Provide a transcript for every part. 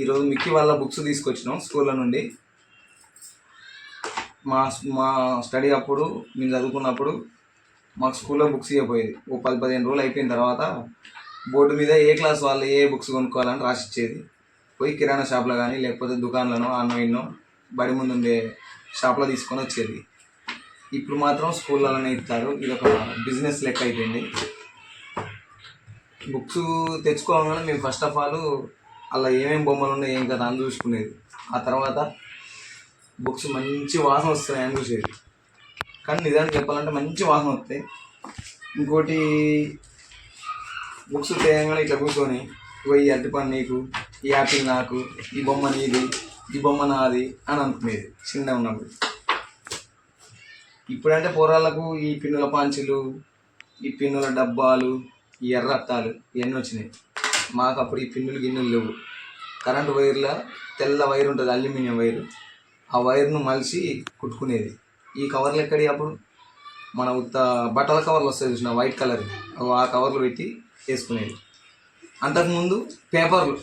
ఈరోజు మిక్కీ వాళ్ళ బుక్స్ తీసుకొచ్చినాం స్కూల్లో నుండి. మా మా స్టడీ అప్పుడు మేము చదువుకున్నప్పుడు మాకు స్కూల్లో బుక్స్ ఇవ్వకపోయేది. ఓ 10-15 రోజులు అయిపోయిన తర్వాత బోర్డు మీద ఏ క్లాస్ వాళ్ళు ఏ బుక్స్ కొనుక్కోవాలని రాసిచ్చేది. పోయి కిరాణా షాప్లో కానీ లేకపోతే దుకాణంలోనో అన్నో ఇన్నో బడి ముందు ఉండే షాప్లో తీసుకొని వచ్చేది. ఇప్పుడు మాత్రం స్కూళ్ళలోనే ఇస్తారు. ఇది ఒక బిజినెస్ లెక్క అయిపోయింది. బుక్స్ తెచ్చుకోగానే మేము ఫస్ట్ ఆఫ్ ఆల్ అలా ఏమేమి బొమ్మలు ఉన్నాయి ఏం కదా అని చూసుకునేది. ఆ తర్వాత బుక్స్ మంచి వాసన వస్తున్నాయని చూసేది. కానీ నిజానికి చెప్పాలంటే మంచి వాసన వస్తాయి. ఇంకోటి బుక్స్ తేయంగానే ఇట్లా కూర్చొని ఈ అరటిపండు నీకు, ఈ యాపిల్ నాకు, ఈ బొమ్మ నీది, ఈ బొమ్మ నాది అని అనుకునేది చిన్నగా ఉన్నప్పుడు. ఇప్పుడంటే పోరాళ్ళకు ఈ పిన్నుల పాంచులు, ఈ పిన్నుల డబ్బాలు, ఈ ఎర్ర అట్టాలు ఇవన్నీ వచ్చినాయి. మాకు అప్పుడు ఈ పిన్నులు గిన్నెలు లేవు. కరెంటు వైర్లో తెల్ల వైర్ ఉంటుంది, అల్యూమినియం వైరు. ఆ వైర్ను మలిసి కుట్టుకునేది. ఈ కవర్లు ఎక్కడి అప్పుడు మన ఉత్త బట్టల కవర్లు వస్తాయి చూసిన వైట్ కలర్, ఆ కవర్లు పెట్టి వేసుకునేది. అంతకుముందు పేపర్లు,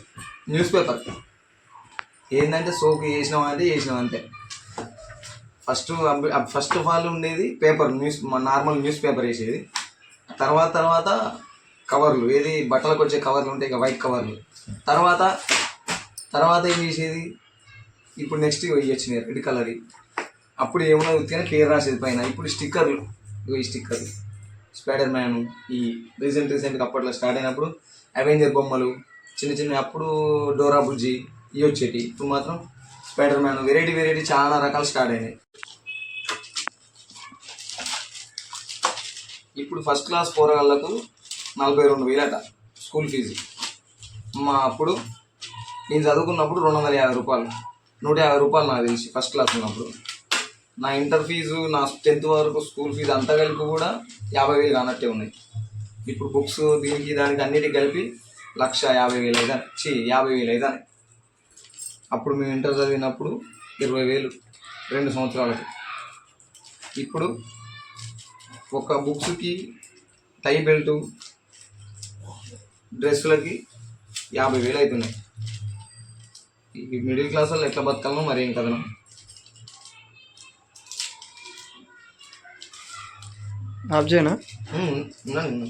న్యూస్ పేపర్ ఏంటంటే సోకు వేసినాం అంటే వేసినాం అంతే. ఫస్ట్ ఆఫ్ ఆల్ ఉండేది పేపర్, నార్మల్ న్యూస్ పేపర్ వేసేది. తర్వాత కవర్లు, ఏది బట్టలకు వచ్చే కవర్లు ఉంటాయి ఇక వైట్ కవర్లు. తర్వాత ఏం చేసేది, ఇప్పుడు నెక్స్ట్ ఇవి వచ్చినాయి రెడ్ కలర్. అప్పుడు ఏమన్నా ఉత్తిగానే పేరు రాసేది పైన. ఇప్పుడు స్టిక్కర్లు, ఈ స్టిక్కర్లు స్పైడర్ మ్యాన్, ఈ రీసెంట్గా అప్పట్లో స్టార్ట్ అయినప్పుడు అవెంజర్ బొమ్మలు చిన్న చిన్న, అప్పుడు డోరా బుజ్జి ఇవి వచ్చేటి. ఇప్పుడు మాత్రం స్పైడర్ మ్యాన్ వెరైటీ చాలా రకాలు స్టార్ట్ అయినాయి. ఇప్పుడు ఫస్ట్ క్లాస్ పోరగాళ్ళకు 42,000 అట స్కూల్ ఫీజు. మా అప్పుడు నేను చదువుకున్నప్పుడు 250 రూపాయలు, 150 రూపాయలు నాకు తెలిసి ఫస్ట్ క్లాస్ ఉన్నప్పుడు. నా ఇంటర్ ఫీజు, నా 10th వరకు స్కూల్ ఫీజు అంతా కలిపి కూడా 50,000 అన్నట్టే ఉన్నాయి. ఇప్పుడు బుక్స్ దీనికి దానికి అన్నిటికి కలిపి 1,50,000 అయితే 50,000 అయితే. అప్పుడు మేము ఇంటర్ చదివినప్పుడు 20,000 2 సంవత్సరాలకు. ఇప్పుడు ఒక బుక్స్కి, టై బెల్టు, డ్రెస్సులకి 50,000 అవుతున్నాయి. ఈ మిడిల్ క్లాస్ వాళ్ళు ఎట్లా బతకాలనో మరి ఏం కదనం. ఆబ్జేనా ఉన్నాను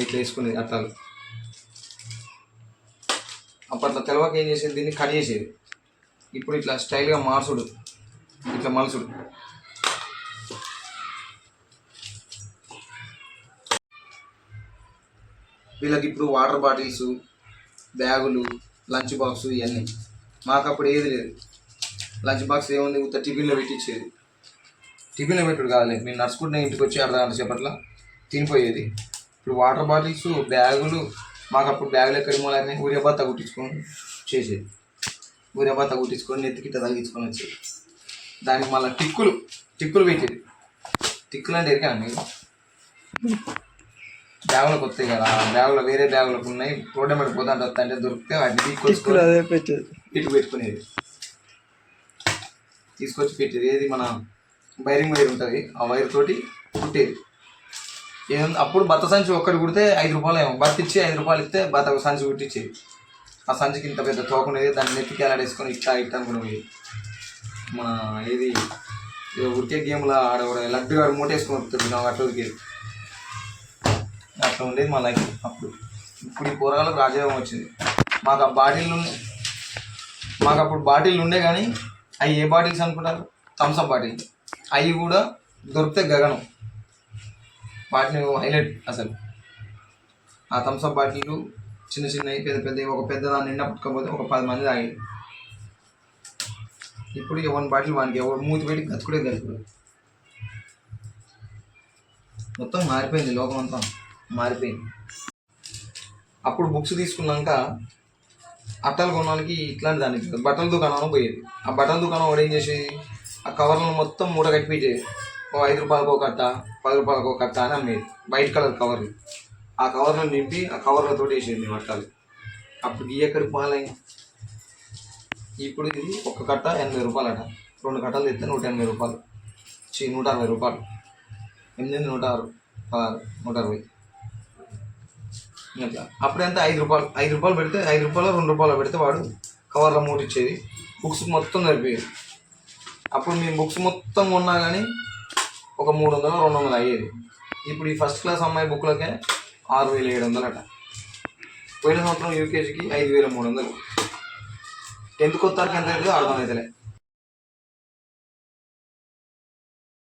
ఇట్లా వేసుకునేది అట్టాలు. అప్పట్లో తెలవక ఏం చేసేది, దీన్ని కట్ చేసేది. ఇప్పుడు ఇట్లా స్టైల్గా మార్చుడు, ఇట్లా మలుసుడు. వీళ్ళకి ఇప్పుడు వాటర్ బాటిల్స్, బ్యాగులు, లంచ్ బాక్స్ ఇవన్నీ. మాకు అప్పుడు ఏది లేదు. లంచ్ బాక్స్ ఏముంది, ఉత్త టిఫిన్లో పెట్టించేది. టిఫిన్లో పెట్టుడు కాలేదు, మేము నడుచుకుంటే ఇంటికి వచ్చి అర్ధగంట సేపట్లో తినిపోయేది. ఇప్పుడు వాటర్ బాటిల్స్, బ్యాగులు. మాకు అప్పుడు బ్యాగులు ఎక్కడి మూలని ఊరేబత్త కుట్టించుకొని చేసేది. ఊరేబత్త కుట్టించుకొని నెత్తికిట్ట తగ్గించుకొని వచ్చేది. దానికి మళ్ళీ టిక్కులు పెట్టేది. టిక్కులు అంటే ఎరికా మీరు? బ్యాగులకు వస్తాయి కదా, బ్యాగులో వేరే బ్యాగులకు ఉన్నాయి, రోడ్డు మీద పోతాంటే వస్తాయంటే దొరికితే వాటిని ఇటు పెట్టుకునేది, తీసుకొచ్చి పెట్టేది. ఏది మన వైరింగ్ వైర్ ఉంటుంది, ఆ వైర్ తోటి కుట్టేది. అప్పుడు బత్త సంచి ఒక్కటి కుడితే 5 రూపాయలు ఏమో, బత్త ఇచ్చి 5 రూపాయలు ఇస్తే బత్త సంచి కుట్టించేది. ఆ సంచికి ఇంత పెద్ద తోకునేది, దాన్ని నెత్తికి వేలాడేసుకొని ఇట్లా అనుకునేది. మన ఏది ఉరికే గేమ్లో ఆడ లడ్డుగా మూటేసుకొని వస్తుంది అట్లా ఉరికేది. అట్లా ఉండేది మా లైఫ్ అప్పుడు. ఇప్పుడు ఈ పోరాలకు రాజయోగం వచ్చింది. మాకు అప్పుడు బాటిళ్ళు ఉండే, కానీ అవి ఏ బాటిల్స్ అనుకుంటారు, థమ్స్అప్ బాటిల్. అవి కూడా దొరికితే గగనం, వాటిని హైలైట్ అసలు. ఆ థమ్స్అప్ బాటిళ్ళు చిన్నవి, పెద్దవి. ఒక పెద్ద దాన్ని నిండా పుట్టుకపోతే ఒక 10 మంది తాగేది. ఇప్పుడు ఇక 1 బాటిల్ వానికి ఎవరు మూతి పెట్టి గతుకుడే గతుకుడు. మొత్తం మారిపోయింది, లోకం అంతా మారిపోయింది. అప్పుడు బుక్స్ తీసుకున్నాక అట్టలు కొనడానికి ఇట్లాంటి దానికి బట్టల దుకాణం పోయేది. ఆ బట్టల దుకాణం వాడు ఏం చేసేది, ఆ కవర్లను మొత్తం మూట కట్టి పెట్టేది. 5 రూపాయలకు ఒక కట్ట, 10 రూపాయలకు ఒక కట్ట అని అమ్మేది. వైట్ కలర్ కవర్లు. ఆ కవర్లను నింపి ఆ కవర్లతో వేసేది మేము అట్టాలు. అప్పుడు ఎక్కడి పాలై. ఇప్పుడు ఇది ఒక కట్ట 80 రూపాయలు అట. 2 కట్టలు తెస్తే 180 రూపాయలు, 160 రూపాయలు. 8, 160, 160. అట్లా అప్పుడెంత ₹5 పెడితే ₹5 పెడితే వాడు కవర్లో మూడు ఇచ్చేది. బుక్స్ మొత్తం సరిపోయేది. అప్పుడు మేము బుక్స్ మొత్తం కొన్నా కానీ ఒక 300-200 అయ్యేది. ఇప్పుడు ఈ ఫస్ట్ క్లాస్ అమ్మాయి బుక్లకే 6,700 అట. పోయిన సంవత్సరం యూకేజీకి 5,300. 10th కొత్తారికి ఎంత అవుతుందో అర్థమవుతలే.